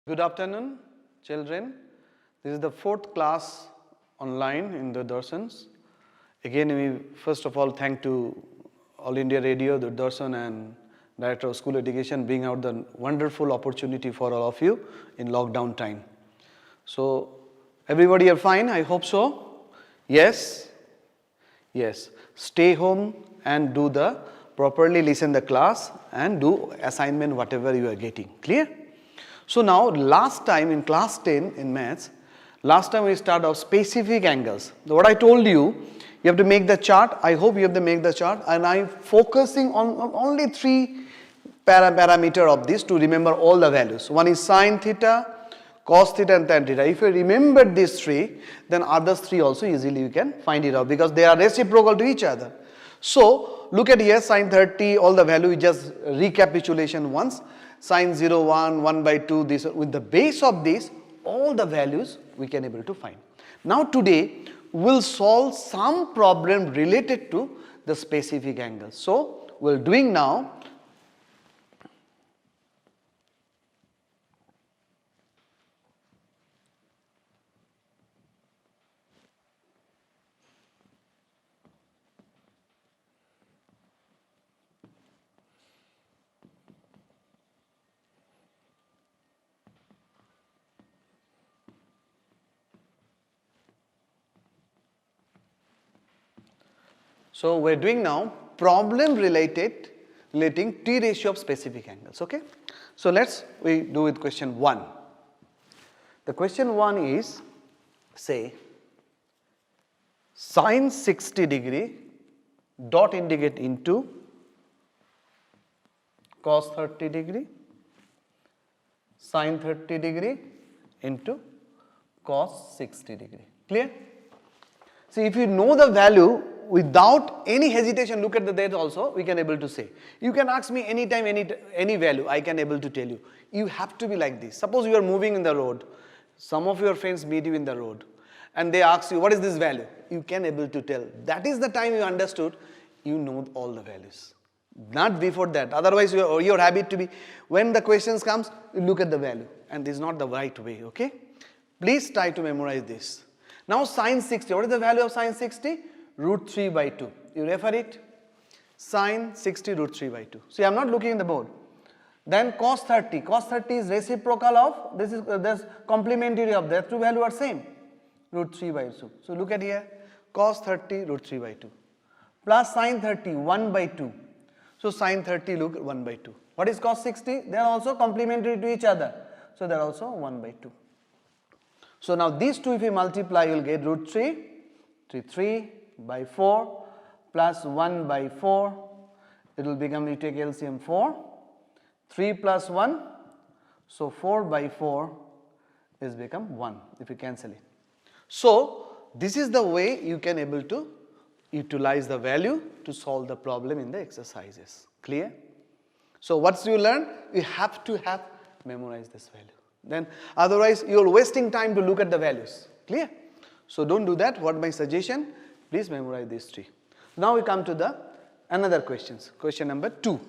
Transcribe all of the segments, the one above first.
Good afternoon, children. This is the 4th class online in the Darsans. Again, we first of all thank to All India Radio, the Darsan and Director of School Education bring out the wonderful opportunity for all of you in lockdown time. So, everybody are fine? I hope so. Yes? Yes. Stay home and do the properly listen the class and do assignment whatever you are getting. Clear? So now last time in class 10 in maths, last time we started off specific angles. What I told you, you have to make the chart. I hope you have to make the chart, and I'm focusing on only 3 parameter of this to remember all the values. One is sin theta, cos theta and tan theta. If you remember these 3, then others 3 also easily you can find it out because they are reciprocal to each other. So look at here, sin 30, all the value, just recapitulation once. Sin 0, 1, 1 by 2, this with the base of this, all the values we can able to find. Now today we'll solve some problem related to the specific angle. So we're doing now problem relating T ratio of specific angles. Okay. So we do with question 1. The question 1 is, say, sin 60 degree dot indicate into cos 30 degree, sin 30 degree into cos 60 degree. Clear? See, if you know the value, without any hesitation, look at the date also, we can able to say. You can ask me anytime, any value, I can able to tell you. You have to be like this. Suppose you are moving in the road, some of your friends meet you in the road, and they ask you, what is this value? You can able to tell. That is the time you understood, you know all the values. Not before that. Otherwise, your habit to be, when the questions comes, you look at the value, and this is not the right way, okay? Please try to memorize this. Now sin 60, what is the value of sin 60? Root 3 by 2. You refer it? Sin 60 root 3 by 2. See, I am not looking in the board. Then cos 30. Cos 30 is reciprocal of, this complementary of, their two value are same. Root 3 by 2. So look at here, cos 30 root 3 by 2. Plus sin 30, 1 by 2. So sin 30 look 1 by 2. What is cos 60? They are also complementary to each other. So they are also 1 by 2. So now these two if you multiply, you will get root 3 by 4 plus 1 by 4. It will become, you take LCM 4. 3 plus 1. So 4 by 4 is become 1 if you cancel it. So this is the way you can able to utilize the value to solve the problem in the exercises. Clear? So what you learn? You have to memorize this value. Then otherwise you are wasting time to look at the values. Clear? So don't do that. What my suggestion? Please memorize these 3. Now we come to the another questions. Question number 2.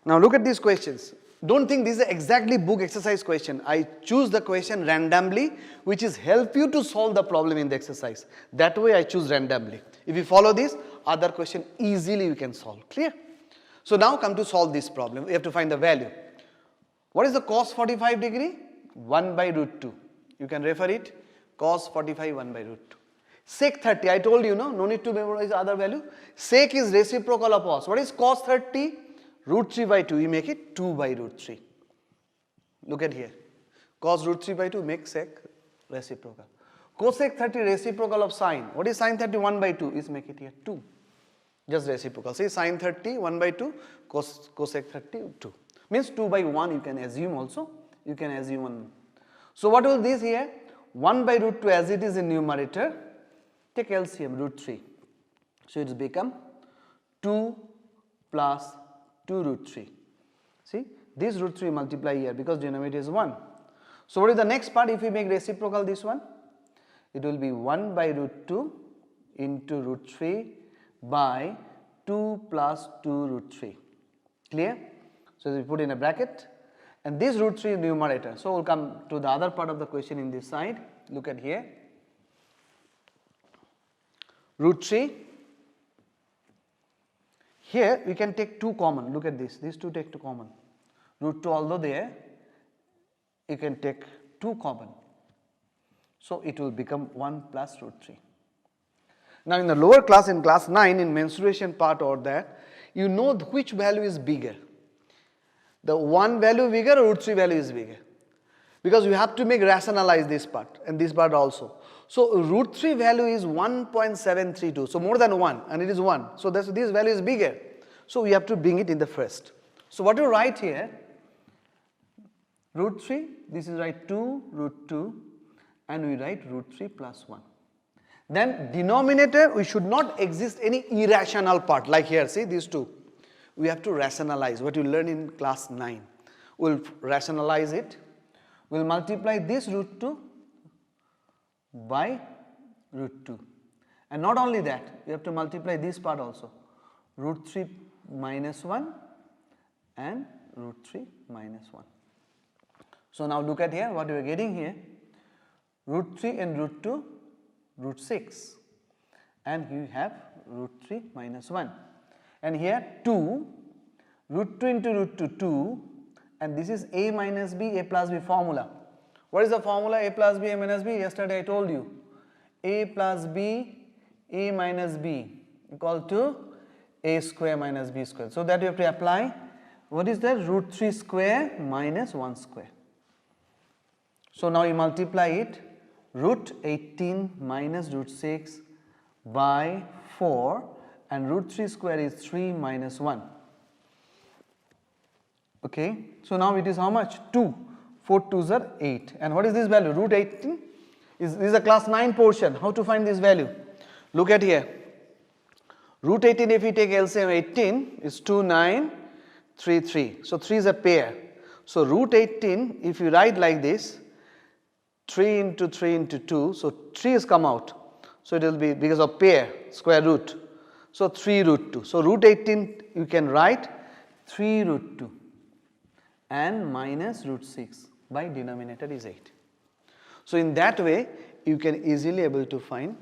Now look at these questions. Don't think this is exactly book exercise question. I choose the question randomly, which is help you to solve the problem in the exercise. That way I choose randomly. If you follow this, other question easily you can solve. Clear? So now come to solve this problem. We have to find the value. What is the cos 45 degree? 1 by root 2. You can refer it. Cos 45 1 by root 2. Sec 30, I told you, no need to memorize other value. Sec is reciprocal of cos. What is cos 30? Root 3 by 2, you make it 2 by root 3. Look at here. Cos root 3 by 2 makes sec reciprocal. Cosec 30 reciprocal of sine. What is sin 30? 1 by 2 is make it here 2. Just reciprocal. See sin 30 1 by 2, cosec 30 2. Means 2 by 1 you can assume also. You can assume 1. So what was this here? 1 by root 2 as it is in numerator. Take LCM root 3. So it's become 2 plus 2 root 3. See, this root 3 multiply here because denominator is 1. So what is the next part if we make reciprocal this one? It will be 1 by root 2 into root 3 by 2 plus 2 root 3. Clear? So we put in a bracket and this root 3 is numerator. So we'll come to the other part of the question in this side. Look at here. Root 3. Here we can take 2 common. Look at this. These 2 take 2 common. Root 2 although there, you can take 2 common. So it will become 1 plus root 3. Now in the lower class, in class 9, in mensuration part or that, you know which value is bigger. The 1 value bigger or root 3 value is bigger. Because you have to make rationalize this part and this part also. So root 3 value is 1.732. So more than 1 and it is 1. So this value is bigger. So we have to bring it in the first. So what you write here, root 3, this is write 2 root 2 and we write root 3 plus 1. Then denominator we should not exist any irrational part like here, see these 2. We have to rationalize what you learn in class 9. We will rationalize it. We will multiply this root 2 by root 2. And not only that, we have to multiply this part also. Root 3 minus 1 and root 3 minus 1. So now look at here what we are getting here. Root 3 and root 2, root 6. And you have root 3 minus 1. And here 2, root 2 into root 2, 2. And this is a minus b, a plus b formula. What is the formula a plus b, a minus b? Yesterday I told you. A plus b, a minus b equal to a square minus b square. So that you have to apply. What is that? Root 3 square minus 1 square. So now you multiply it. Root 18 minus root 6 by 4 and root 3 square is 3 minus 1. Okay, so now it is how much? 2. 4 2s are 8. And what is this value? Root 18 this is a class 9 portion. How to find this value? Look at here. Root 18 if we take LCM 18 is 2 9 3 3. So 3 is a pair. So root 18 if you write like this 3 into 3 into 2. So 3 is come out. So it will be because of pair square root. So 3 root 2. So root 18 you can write 3 root 2 and minus root 6 by denominator is 8. So in that way you can easily able to find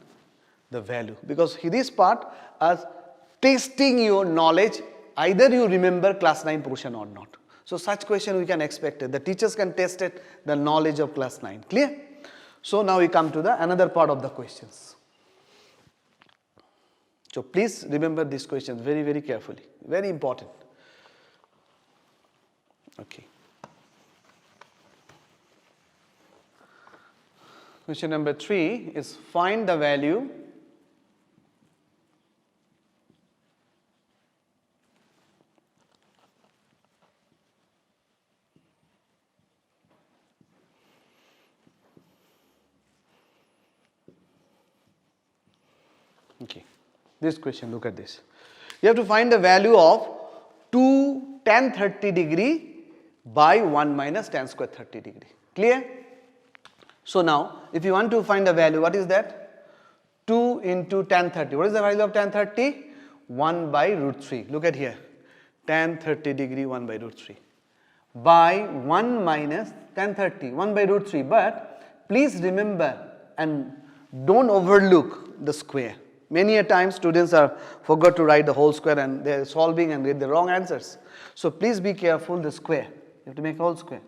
the value because this part is testing your knowledge, either you remember class 9 portion or not. So such question we can expect it. The teachers can test it, the knowledge of class 9. Clear? So now we come to the another part of the questions. So please remember these questions very, very carefully. Very important. Okay. Question number 3 is find the value okay. This question, look at this. You have to find the value of 2 tan 30 degree by 1 minus tan square 30 degree. Clear? So now, if you want to find the value, what is that? 2 into tan 30. What is the value of tan 30? 1 by root 3. Look at here. Tan 30 degree 1 by root 3. By 1 minus tan 30. 1 by root 3. But please remember and don't overlook the square. Many a time students are forgot to write the whole square and they are solving and read the wrong answers. So please be careful the square. You have to make whole square.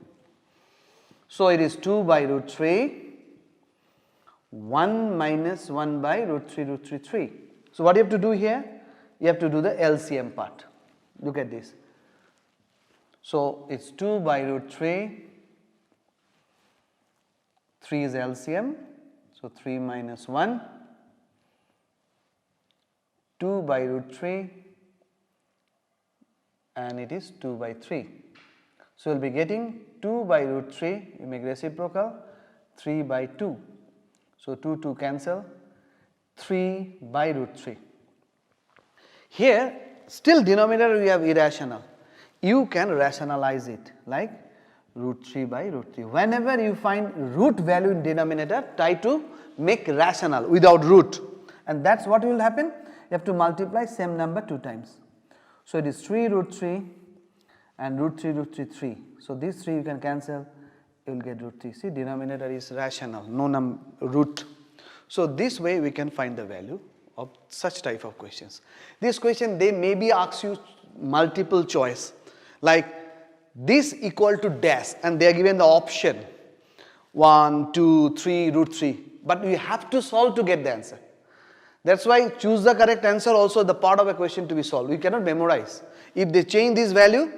So it is 2 by root 3, 1 minus 1 by root 3, 3. So what you have to do here? You have to do the LCM part. Look at this. So it's 2 by root 3, 3 is LCM, so 3 minus 1, 2 by root 3 and it is 2 by 3. So we'll be getting 2 by root 3, you make reciprocal, 3 by 2. So 2, 2 cancel, 3 by root 3. Here Still denominator we have irrational. You can rationalize it like root 3 by root 3. Whenever you find root value in denominator, try to make rational without root. And that's what will happen. You have to multiply same number 2 times. So it is 3 root 3 and root 3, 3. So these 3 you can cancel, you will get root 3. See, denominator is rational, no root. So this way we can find the value of such type of questions. This question, they maybe ask you multiple choice, like this equal to dash, and they are given the option 1, 2, 3, root 3. But we have to solve to get the answer. That's why choose the correct answer also the part of a question to be solved. We cannot memorize. If they change this value,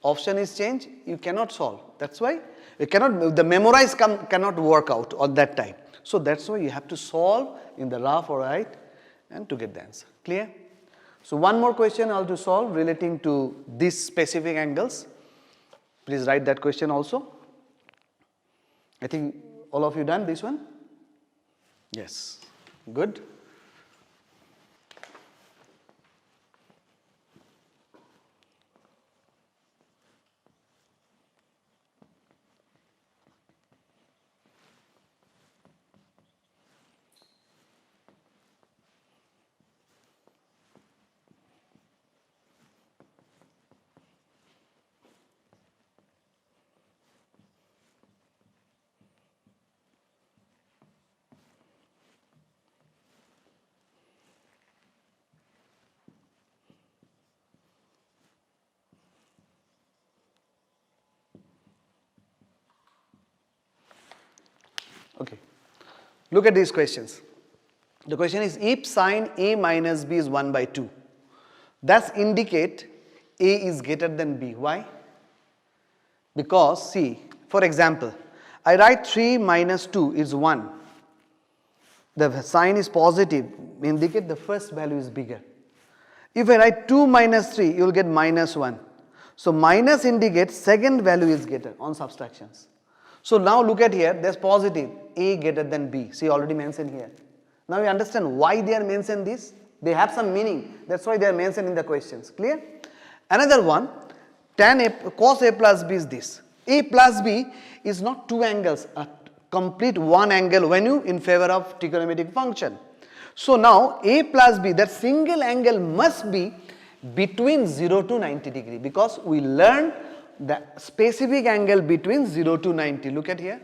option is changed, you cannot solve. That's why you cannot, the memorize cannot work out at that time. So that's why you have to solve in the rough or right and to get the answer. Clear? So one more question I have to solve relating to these specific angles. Please write that question also. I think all of you done this one? Yes. Good. Okay, look at these questions. The question is, if sine A minus B is 1 by 2, thus indicate A is greater than B. Why? Because see, for example, I write 3 minus 2 is 1. The sign is positive, indicate the first value is bigger. If I write 2 minus 3, you will get minus 1. So minus indicates second value is greater on subtractions. So now look at here, there's positive, A greater than B. See, already mentioned here. Now you understand why they are mentioned this? They have some meaning. That's why they are mentioned in the questions. Clear? Another one, tan A, cos A plus B is this. A plus B is not two angles, a complete one angle when you in favor of trigonometric function. So now A plus B, that single angle must be between 0 to 90 degree, because we learned the specific angle between 0 to 90. Look at here.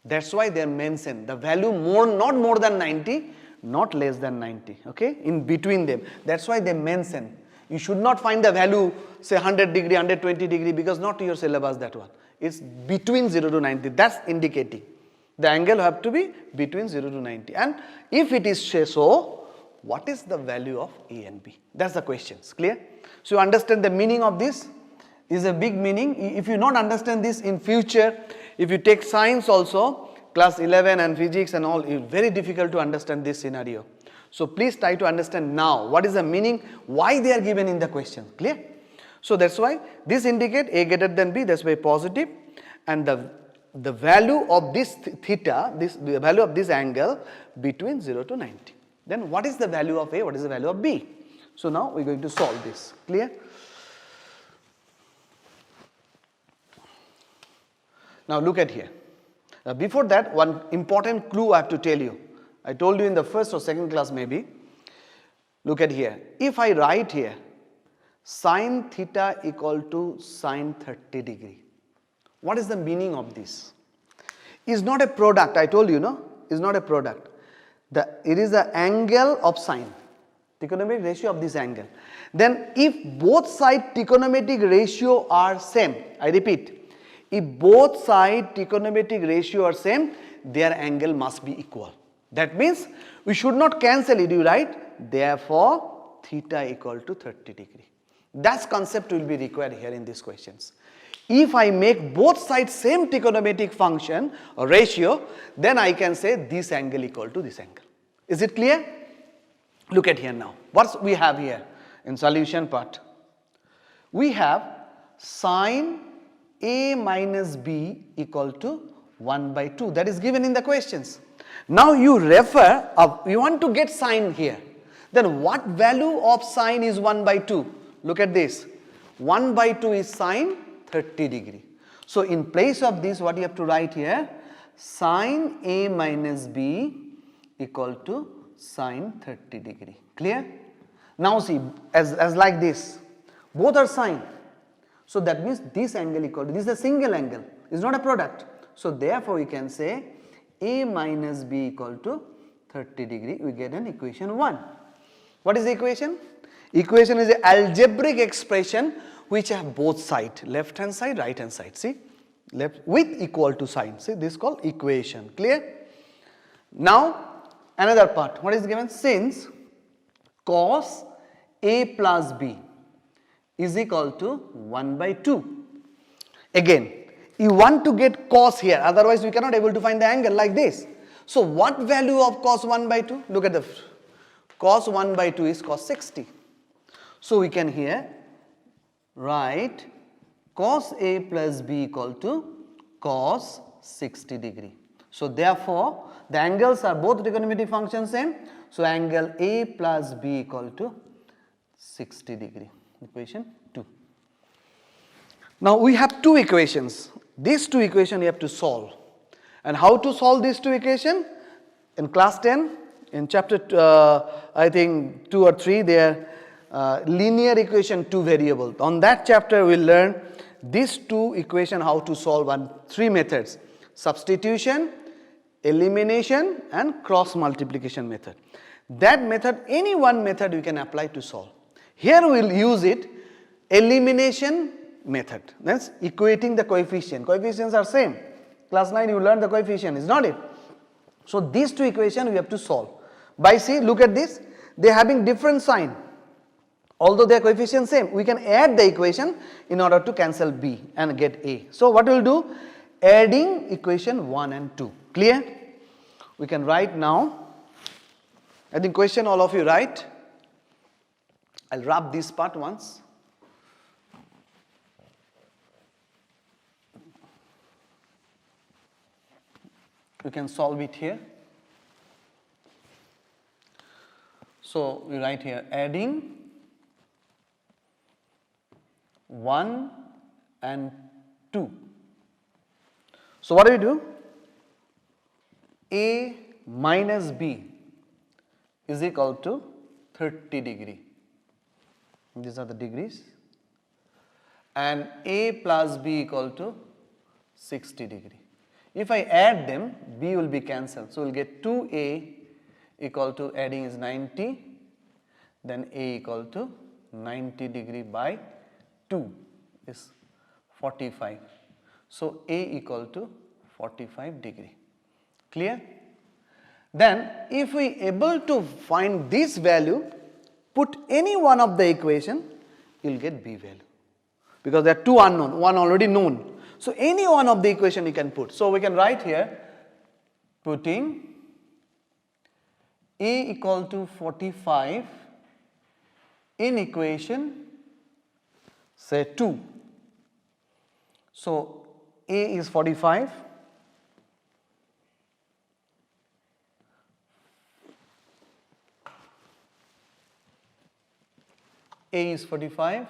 That's why they are mentioned. The value not more than 90, not less than 90. Okay, in between them. That's why they mention. You should not find the value say 100 degree, 120 degree, because not your syllabus that one. It's between 0 to 90. That's indicating the angle have to be between 0 to 90. And if it is so, what is the value of A and B? That's the questions. Clear? So you understand the meaning of this? Is a big meaning. If you not understand this in future, if you take science also, class 11 and physics and all, it's very difficult to understand this scenario. So please try to understand now what is the meaning, why they are given in the question. Clear? So that's why this indicate A greater than B, that's why positive, and the value of this theta, the value of this angle between 0 to 90. Then what is the value of A, what is the value of B? So now we are going to solve this. Clear? Now look at here. Before that, one important clue I have to tell you. I told you in the first or second class maybe. Look at here. If I write here sin theta equal to sin 30 degree. What is the meaning of this? Is not a product, I told you, no? Is not a product. It is the angle of sine, trigonometric ratio of this angle. Then if both side trigonometric ratio are same, I repeat, if both side trigonometric ratio are same, their angle must be equal. That means we should not cancel it, you write, therefore theta equal to 30 degree. That concept will be required here in these questions. If I make both sides same trigonometric function or ratio, then I can say this angle equal to this angle. Is it clear? Look at here now. What we have here in solution part? We have sine A minus B equal to 1 by 2. That is given in the questions. Now you refer, you want to get sine here. Then what value of sine is 1 by 2? Look at this. 1 by 2 is sine 30 degree. So in place of this, what you have to write here? Sine A minus B equal to sine 30 degree. Clear? Now see, as like this, both are sine. So that means this angle equal to, this is a single angle, it's not a product. So therefore we can say A minus B equal to 30 degree, we get an equation 1. What is the equation? Equation is an algebraic expression which have both sides, left hand side, right hand side. See, left with equal to sign. See, this is called equation. Clear? Now another part. What is given? Since cos A plus B is equal to 1 by 2. Again, you want to get cos here, otherwise we cannot able to find the angle like this. So what value of cos 1 by 2? Look at the cos 1 by 2 is cos 60. So we can here write cos A plus B equal to cos 60 degree. So therefore the angles are both trigonometric functions same. So angle A plus B equal to 60 degree. Equation 2. Now we have two equations. These two equations you have to solve. And how to solve these two equations? In class 10, in chapter I think 2 or 3, they are linear equation 2 variable. On that chapter we will learn these two equations how to solve on 3 methods: substitution, elimination and cross multiplication method. That method, any one method we can apply to solve. Here we will use it elimination method, that's equating the coefficient. Coefficients are same. Class 9 you learn the coefficient, is not it? So these two equations we have to solve. By see, look at this, they are having different sign. Although their coefficient same, we can add the equation in order to cancel B and get A. So what we will do? Adding equation 1 and 2. Clear? We can write now. I think question all of you write. I'll wrap this part once. You can solve it here. So we write here adding 1 and 2. So what do we do? A minus B is equal to 30 degree. These are the degrees. And A plus B equal to 60 degree. If I add them, B will be cancelled. So we will get 2A equal to, adding is 90, then A equal to 90 degree by 2 is 45. So A equal to 45 degree. Clear? Then if we able to find this value, put any one of the equation, you will get B value. Because there are two unknown, one already known. So any one of the equation you can put. So we can write here, putting A equal to 45 in equation say 2. So A is 45. A is 45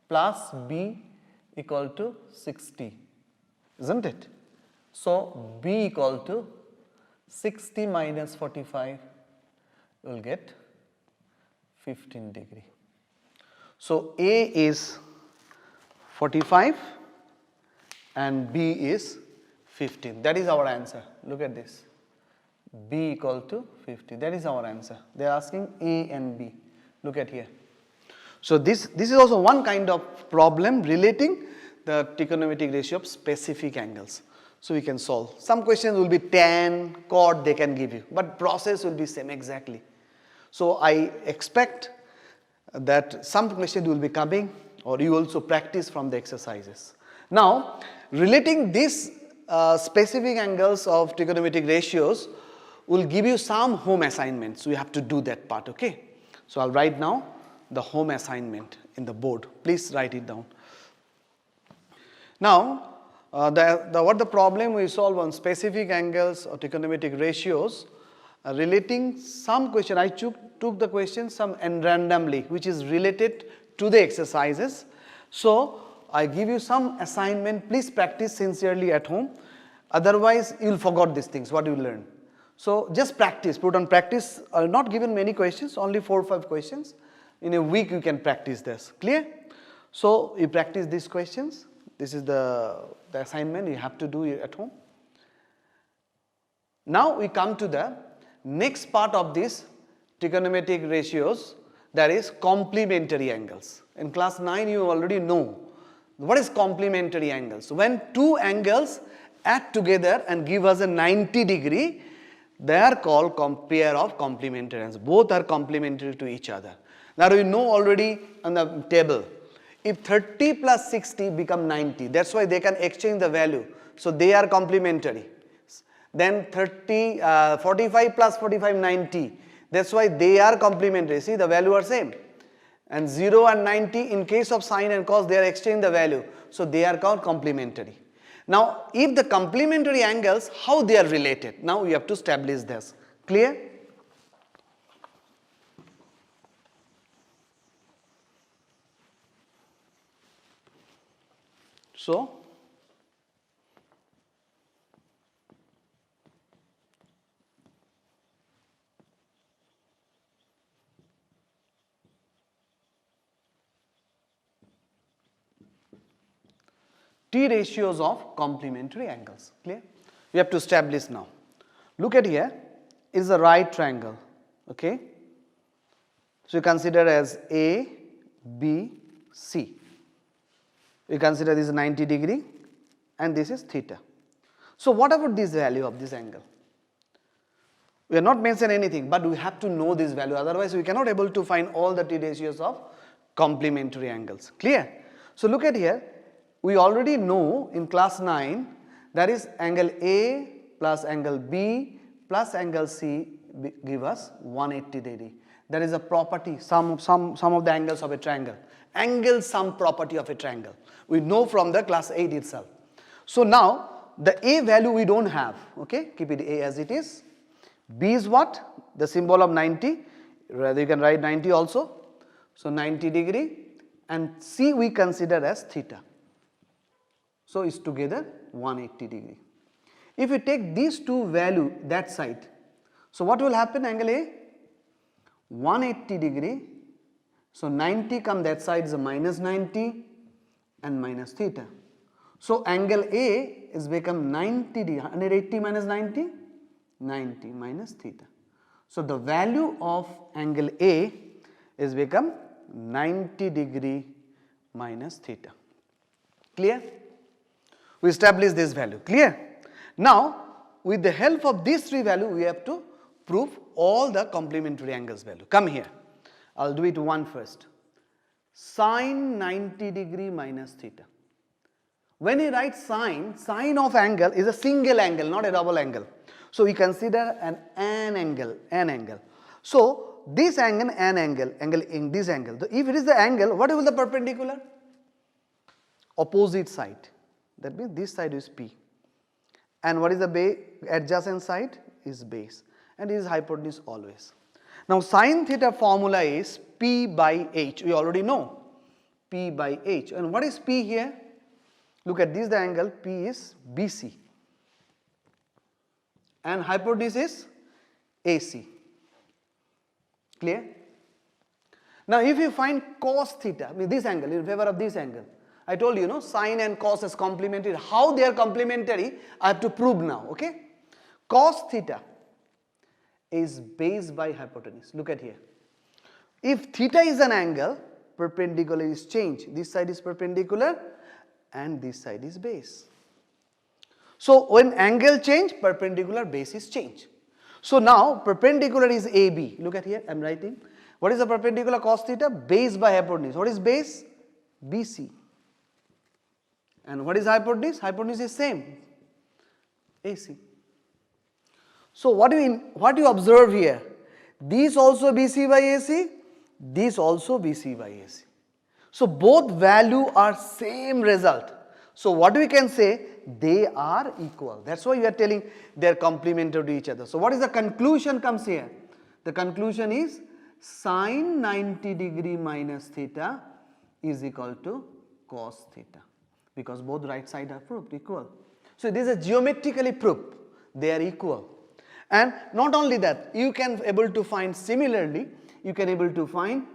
plus B equal to 60, isn't it? So B equal to 60 minus 45, you will get 15 degree. So A is 45 and B is 15. That is our answer. Look at this. B equal to 50. That is our answer. They are asking A and B. Look at here. So this is also one kind of problem relating the trigonometric ratio of specific angles. So we can solve. Some questions will be tan, chord they can give you, but process will be same exactly. So I expect that some questions will be coming, or you also practice from the exercises. Now relating these specific angles of trigonometric ratios will give you some home assignments. So you have to do that part, okay? So I'll write now the home assignment in the board. Please write it down. Now what the problem we solve on specific angles or trigonometric ratios, relating some question. I took the question some and randomly, which is related to the exercises. So I give you some assignment. Please practice sincerely at home. Otherwise, you will forget these things, what you learn. So just practice, put on practice. Not given many questions, only 4 or 5 questions. In a week, you can practice this. Clear? So you practice these questions. This is the assignment you have to do at home. Now we come to the next part of this trigonometric ratios, that is complementary angles. In class 9 you already know what is complementary angles. When two angles add together and give us a 90 degree, they are called pair of complementary angles. Both are complementary to each other. Now we know already on the table, if 30 plus 60 become 90, that's why they can exchange the value. So they are complementary. Then 45 plus 45, 90. That's why they are complementary. See, the value are same. And 0 and 90, in case of sine and cos, they are exchanging the value. So they are called complementary. Now, if the complementary angles, how they are related? Now we have to establish this. Clear? So, T ratios of complementary angles. Clear? We have to establish now. Look at here, is a right triangle. Okay? So you consider as A, B, C. You consider this is 90 degree and this is theta. So what about this value of this angle? We have not mentioned anything, but we have to know this value, otherwise we cannot able to find all the T ratios of complementary angles. Clear? So look at here, we already know in class 9 that is angle A plus angle B plus angle C give us 180 degree. That is a property, some of the angles of a triangle. Angle sum property of a triangle. We know from the class 8 itself. So now the A value we don't have, okay, keep it A as it is. B is what? The symbol of 90, rather you can write 90 also. So 90 degree, and C we consider as theta. So it's together 180 degree. If you take these two value that side, so what will happen? Angle A 180 degree. So 90 come that side is a minus 90 and minus theta. So angle A is become 90 degree. 180 minus 90, 90 minus theta. So the value of angle A is become 90 degree minus theta. Clear? We establish this value. Clear? Now with the help of these three values we have to prove all the complementary angles value. Come here. I'll do it one first. Sine 90 degree minus theta. When you write sine, sine of angle is a single angle, not a double angle. So we consider an angle. So this angle, angle in this angle. If it is the angle, what is the perpendicular? Opposite side. That means this side is P. And what is the adjacent side? Is base. And it is hypotenuse always. Now sin theta formula is P by H. We already know P by H. And what is P here? Look at this, the angle P is BC. And hypotenuse is AC. Clear? Now if you find cos theta, I mean this angle, in favor of this angle. I told you, sine and cos is complementary. How they are complementary, I have to prove now, okay? Cos theta is base by hypotenuse. Look at here. If theta is an angle, perpendicular is changed. This side is perpendicular and this side is base. So when angle change, perpendicular base is changed. So now perpendicular is AB. Look at here, I am writing. What is the perpendicular cos theta? Base by hypotenuse. What is base? BC. And what is hypotenuse? Hypotenuse is same, AC. So what you observe here? These also BC by AC, these also BC by AC. So both value are same result. So what we can say? They are equal. That's why we are telling they are complementary to each other. So what is the conclusion comes here? The conclusion is sine 90 degree minus theta is equal to cos theta, because both right side are proved equal. So this is geometrically proved they are equal. And not only that, you can able to find similarly, you can able to find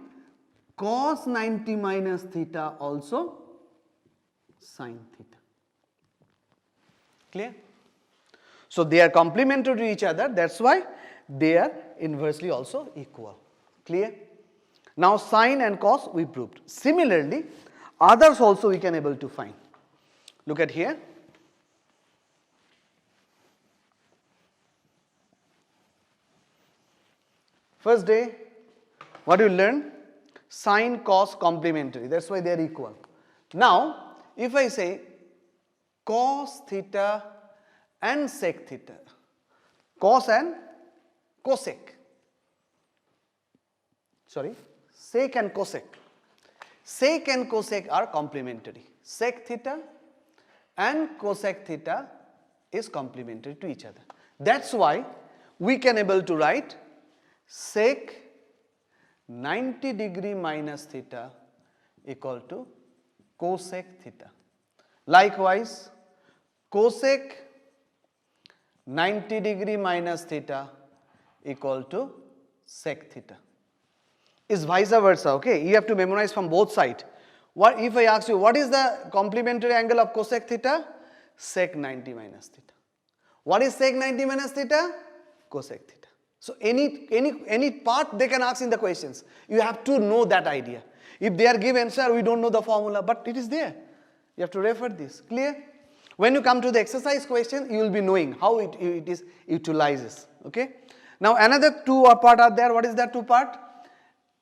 cos 90 minus theta also sin theta. Clear? So they are complementary to each other, that's why they are inversely also equal. Clear? Now sin and cos we proved. Similarly, others also we can able to find. Look at here. First day, what you learn? Sin, cos complementary, that's why they are equal. Now, if I say cos theta and sec theta, cos and cosec, sorry, sec and cosec. Sec and cosec are complementary. Sec theta and cosec theta is complementary to each other. That's why we can able to write sec 90 degree minus theta equal to cosec theta. Likewise, cosec 90 degree minus theta equal to sec theta. Is vice versa, okay? You have to memorize from both sides. What if I ask you, what is the complementary angle of cosec theta? Sec 90 minus theta. What is sec 90 minus theta? Cosec theta. So any part they can ask in the questions. You have to know that idea. If they are given, sir, we don't know the formula, but it is there. You have to refer this. Clear? When you come to the exercise question, you will be knowing how it is utilizes. Okay? Now another two part are there. What is that two part?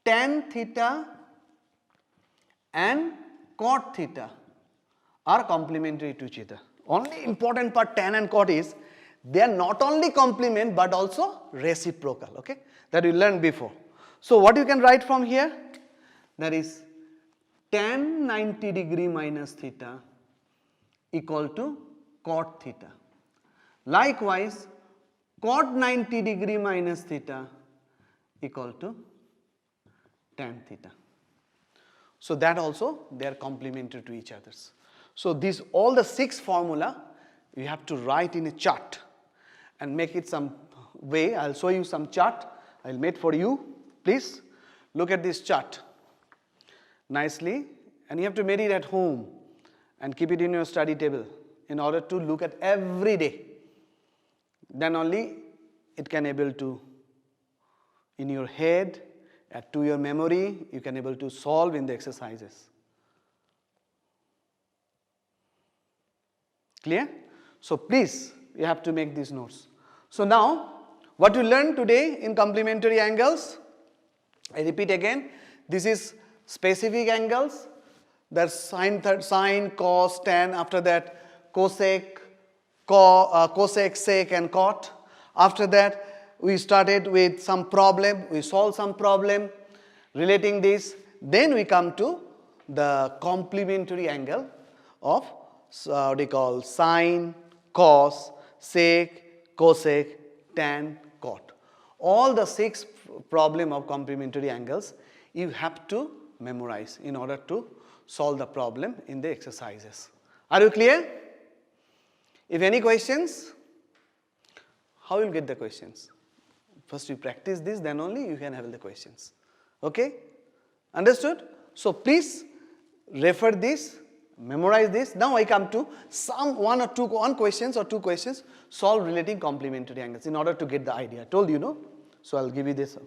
Tan theta and cot theta are complementary to each other. Only important part tan and cot is they are not only complement but also reciprocal, okay? That we learned before. So what you can write from here? That is tan 90 degree minus theta equal to cot theta. Likewise, cot 90 degree minus theta equal to tan theta. So that also they are complementary to each other. So these all the 6 formula you have to write in a chart and make it some way. I'll show you some chart. I'll make for you. Please look at this chart nicely, and you have to make it at home and keep it in your study table in order to look at every day. Then only it can able to in your head, add to your memory, you can able to solve in the exercises. Clear? So please, you have to make these notes. So now, what you learned today in complementary angles, I repeat again, this is specific angles, that's sine, cos, tan, after that cosec, sec and cot. After that, we started with some problem, we solved some problem relating this. Then we come to the complementary angle of what we call sine, cos, sec, cosec, tan, cot. All the 6 problem of complementary angles you have to memorize in order to solve the problem in the exercises. Are you clear? If any questions, how you will get the questions? First you practice this, then only you can have the questions. Okay? Understood? So please refer this, memorize this. Now I come to some one questions or two questions solve relating complementary angles in order to get the idea. I told you, no? So I'll give you this.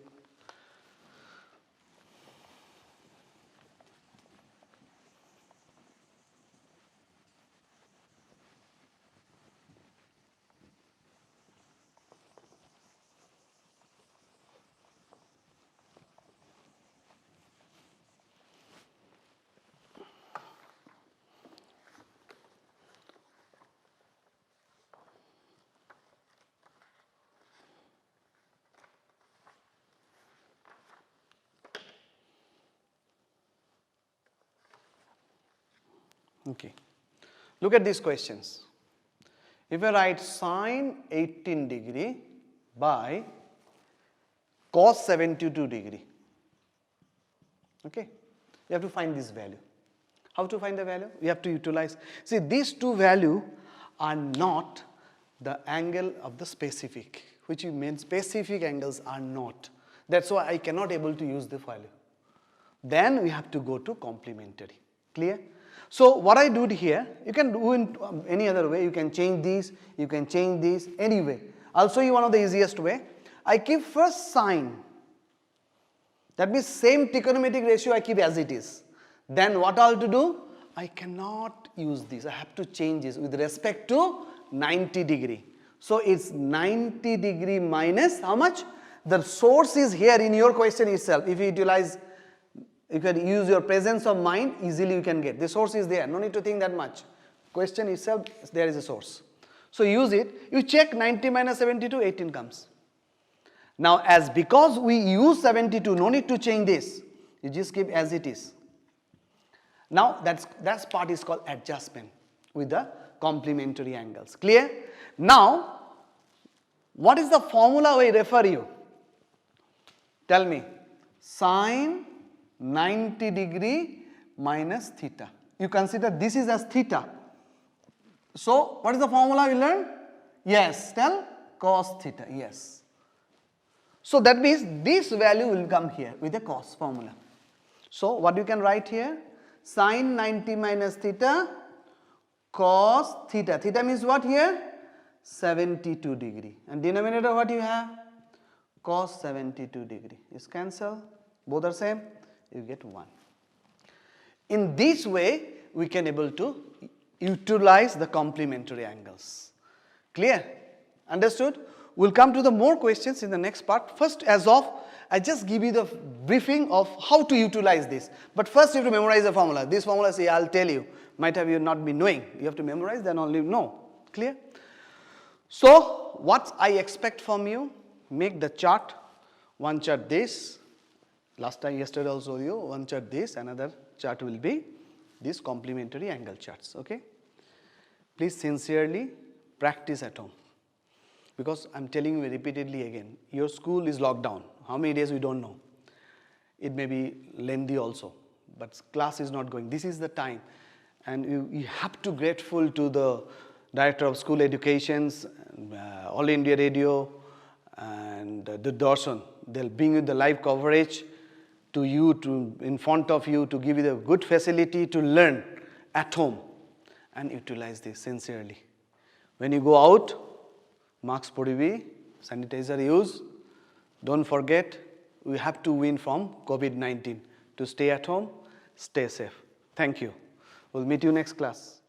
Okay. Look at these questions. If I write sine 18 degree by cos 72 degree, okay, you have to find this value. How to find the value? You have to utilize. See, these two values are not the angle of the specific, which means specific angles are not. That's why I cannot able to use the value. Then we have to go to complementary. Clear? So what I do here, you can do in any other way. You can change these, you can change these, anyway. I'll show you one of the easiest way. I keep first sine. That means same trigonometric ratio I keep as it is. Then what I'll to do? I cannot use this. I have to change this with respect to 90 degree. So it's 90 degree minus how much? The source is here in your question itself. If you utilize, you can use your presence of mind, easily you can get. The source is there. No need to think that much. Question itself, there is a source. So use it. You check 90 minus 72, 18 comes. Now because we use 72, no need to change this. You just keep as it is. Now that part is called adjustment with the complementary angles. Clear? Now, what is the formula we refer you? Tell me. Sine 90 degree minus theta. You consider this is as theta. So, what is the formula we learned? Yes, tell cos theta. Yes. So, that means this value will come here with the cos formula. So, what you can write here? Sine 90 minus theta cos theta. Theta means what here? 72 degree. And denominator what you have? Cos 72 degree. Is cancel. Both are same. You get 1. In this way, we can able to utilize the complementary angles. Clear? Understood? We'll come to the more questions in the next part. First, as of, I just give you the briefing of how to utilize this. But first you have to memorize the formula. This formula, see, I'll tell you. Might have you not been knowing. You have to memorize, then only know. Clear? So, what I expect from you, make the chart. One chart this. Last time, yesterday also you, one chart this, another chart will be these complementary angle charts. Okay? Please sincerely practice at home. Because I'm telling you repeatedly again, your school is locked down. How many days we don't know. It may be lengthy also, but class is not going. This is the time. And you have to grateful to the Director of School Educations, All India Radio, and the Darshan. They'll bring you the live coverage to you, in front of you, to give you the good facility to learn at home and utilize this sincerely. When you go out, mask poribi, sanitizer use. Don't forget, we have to win from COVID-19. To stay at home, stay safe. Thank you. We'll meet you next class.